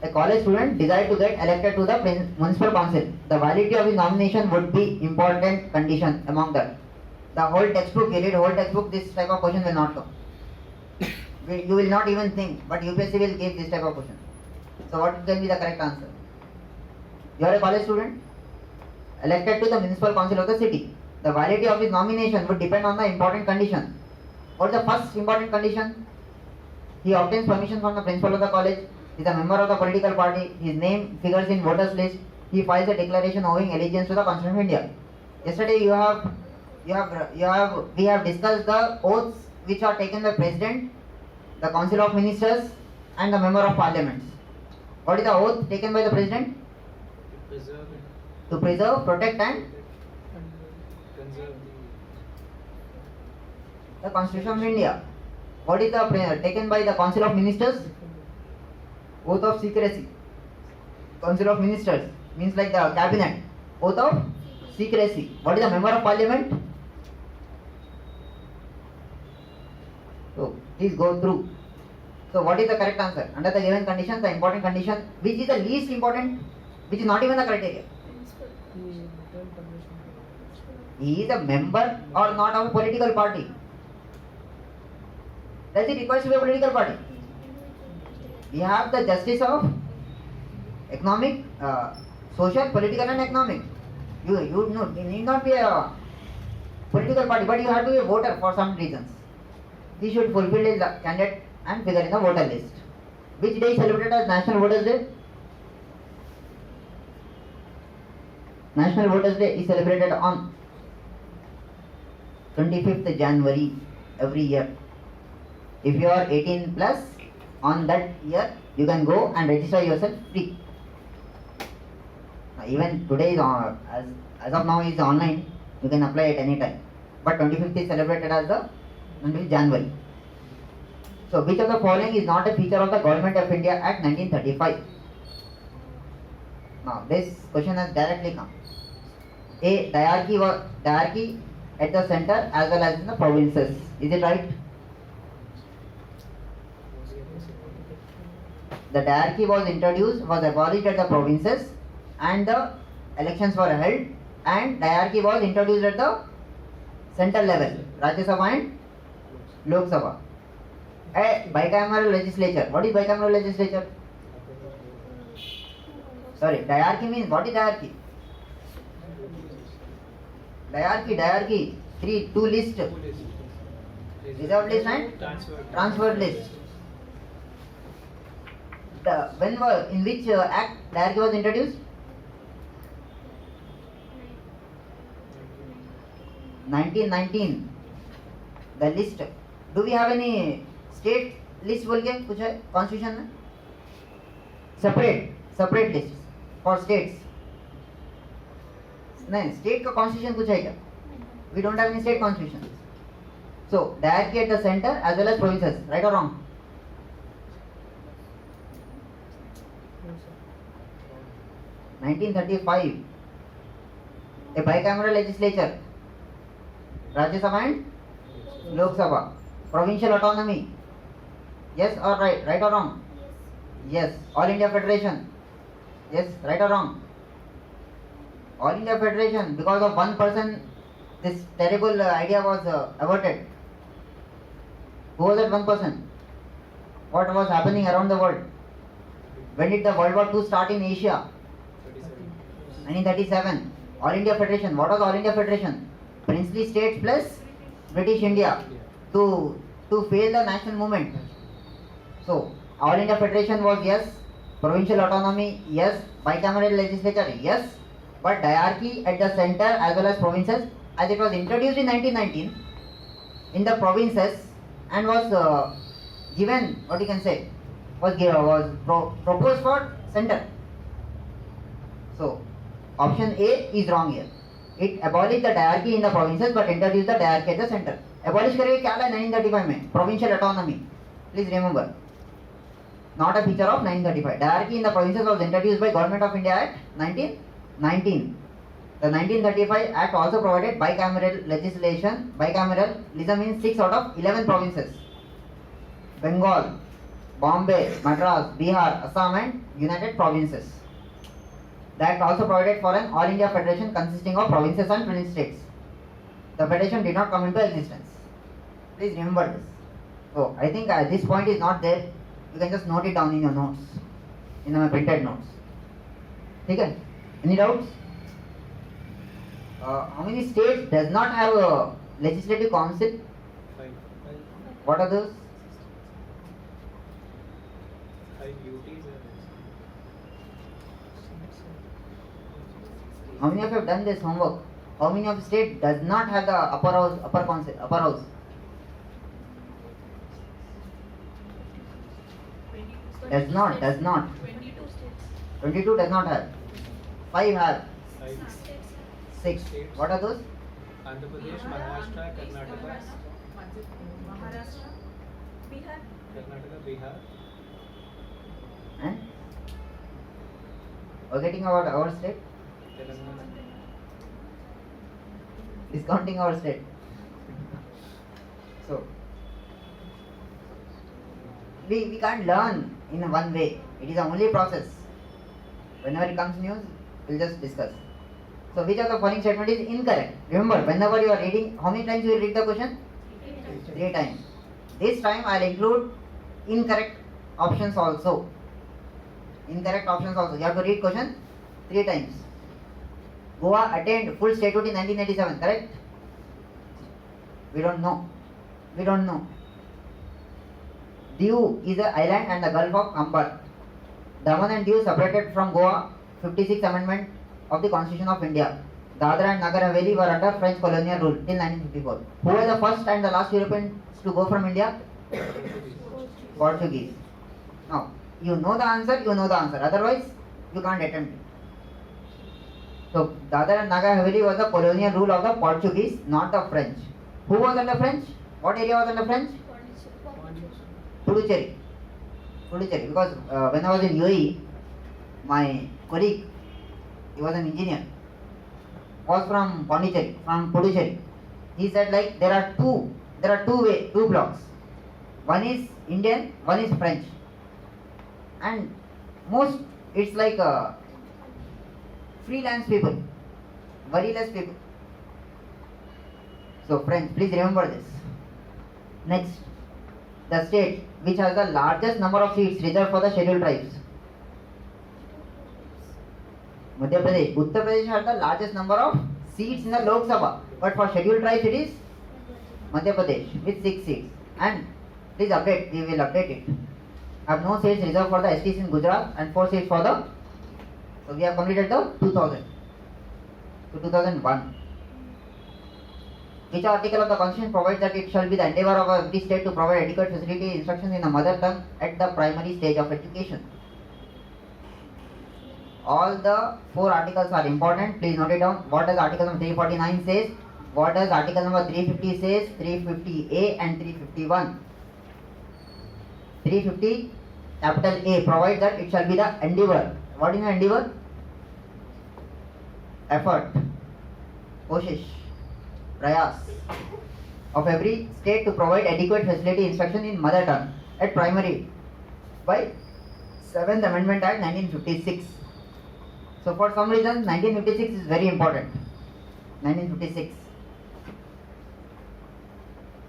A college student desired to get elected to the municipal council. The validity of his nomination would be important condition among them. The whole textbook, you read whole textbook, this type of question will not come. You will not even think, but UPSC will give this type of question. So what can be the correct answer? You are a college student, elected to the municipal council of the city. The validity of his nomination would depend on the important condition. What is the first important condition? He obtains permission from the principal of the college. He is a member of the political party. His name figures in voters list. He files a declaration owing allegiance to the Constitution of India. Yesterday we have discussed the oaths which are taken by president, the council of ministers, and the member of parliament. What is the oath taken by the president? To preserve, protect, and conserve the Constitution of India. What is the taken by the council of ministers? Oath of secrecy. Council of ministers means like the cabinet. Oath of secrecy. What is the member of parliament? So please go through. So what is the correct answer? Under the given condition, the important condition, which is the least important, which is not even the criteria. He is a member or not of a political party. Does it require to be a political party? We have the justice of economic, social, political and economic. You need not be a political party, but you have to be a voter for some reasons. He should fulfill his candidate and figure in the voter list. Which day is celebrated as National Voters Day? National Voters Day is celebrated on 25th January every year. If you are 18 plus, on that year you can go and register yourself free. Even today is as of now is online, you can apply at any time. But 25th is celebrated as the 25th January. So which of the following is not a feature of the Government of India Act 1935? Now this question has directly come. A, diarchy at the center as well as in the provinces. Is it right? The diarchy was abolished at the provinces, and the elections were held, and diarchy was introduced at the central level, Rajya Sabha and Lok Sabha. A bicameral legislature. What is bicameral legislature? Sorry, diarchy means, what is diarchy? Diarchy, two lists, reserved list and transferred list. In which act diarchy was introduced? 1919. The list. Do we have any state list बोल के कुछ है constitution में? Separate list for states. नहीं, state का constitution कुछ है क्या? We don't have any state constitution. So diarchy at the center as well as provinces. Right or wrong? No, 1935. A bicameral legislature. Rajya Sabha and Lok Sabha. Provincial autonomy. Yes or right? Right or wrong? Yes. All India Federation. Yes. Right or wrong? All India Federation. Because of one person, this terrible idea was averted. Who was that one person? What was happening around the world? When did the World War II start in Asia? 1937. All India Federation. What was All India Federation? Princely states plus British India to fail the national movement. So All India Federation was yes, provincial autonomy yes, bicameral legislature yes, but diarchy at the center as well as provinces, as it was introduced in 1919 in the provinces and was given, what you can say, proposed for center. So option A is wrong here. It abolished the diarchy in the provinces but introduced the diarchy at the center. Abolish करके क्या लाया 1935 में? Provincial autonomy. Please remember. Not a feature of 1935. Diarchy in the provinces was introduced by Government of India Act 1919. The 1935 Act also provided bicameral legislation. Bicameralism means 6 out of 11 provinces. Bengal. Bombay, Madras, Bihar, Assam and United Provinces. The act also provided for an All India Federation consisting of provinces and 20 states. The federation did not come into existence. Please remember this. So I think this point is not there. You can just note it down in your notes, in my printed notes. Okay? Any doubts? How many states does not have a legislative council? 5. What are those? 5 UTs and How many of you have done this homework? How many of state does not have the upper house, upper council, upper house? 22 Does not. 22 states. 22 does not have. 5 have. 5 6. States. What are those? Andhra Pradesh, Maharashtra, Karnataka, Maharashtra, Bihar, Bihar, And forgetting about our state, Telangana. discounting our state. So we can't learn in one way. It is the only process. Whenever it comes news, we'll just discuss. So which of the following statement is incorrect? Remember, whenever you are reading, how many times you will read the question? 3 times. This time I'll include incorrect options also. Incorrect options also. You have to read question 3 times. Goa attained full statehood in 1987, correct? We don't know. Diu is an island and the Gulf of Amber. Daman and Diu separated from Goa, 56th Amendment of the Constitution of India. Dadra and Nagar Haveli were under French colonial rule till 1954. Who were the first and the last Europeans to go from India? Portuguese. Now, you know the answer. Otherwise, you can't attempt it. So, Dadra and Nagar Haveli was the colonial rule of the Portuguese, not the French. Who was under French? What area was under French? Puducherry. Because when I was in UAE, my colleague, he was an engineer, was from Pondicherry, from Puducherry. He said like there are two blocks. One is Indian, one is French, and most it's like freelance people, very less people. So friends, please remember this. Next, the state which has the largest number of seats reserved for the scheduled tribes. Madhya Pradesh. Uttar Pradesh has the largest number of seats in the Lok Sabha, but for scheduled tribes it is Madhya Pradesh with 6 seats. And please update, we will update it. Have no seats reserved for the STs in Gujarat and 4 seats for the. So we have completed the 2000 to 2001. Which article of the Constitution provides that it shall be the endeavour of every state to provide adequate facility instruction in the mother tongue at the primary stage of education? All the 4 articles are important. Please note it down. What does article number 349 says? What does article number 350 says? 350A and 351. 350 capital A provides that it shall be the endeavour. What is the endeavour? Effort, koshish, prayas of every state to provide adequate facility instruction in mother tongue at primary by 7th Amendment Act 1956. So for some reason 1956 is very important. 1956.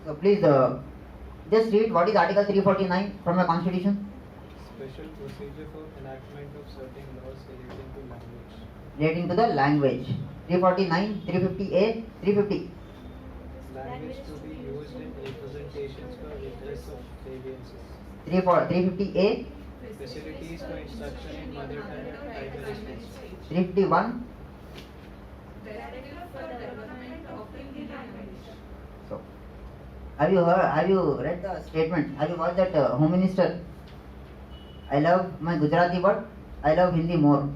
So please just read what is Article 349 from the Constitution. Special procedure for enactment of certain laws relating to language. Relating to the language. 349, 350A, 350. Language to be used in representations for redress of grievances. 350A, Facilities for instruction in mother tongue at primary schools. 351. Directive for development of Indian language. So, have you read the statement? Have you watched that Home Minister? I love my Gujarati, but I love Hindi more.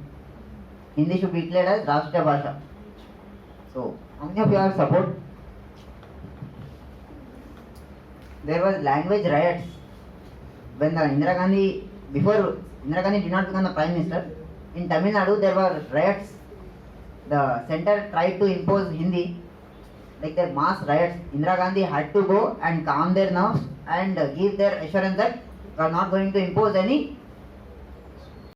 Hindi should be declared as Rashtriya Bhasha. So, how many of you are support? There was language riots when the Indira Gandhi, before Indira Gandhi did not become the Prime Minister. In Tamil Nadu, there were riots. The center tried to impose Hindi, like their mass riots. Indira Gandhi had to go and calm their nerves and give their assurance that are not going to impose any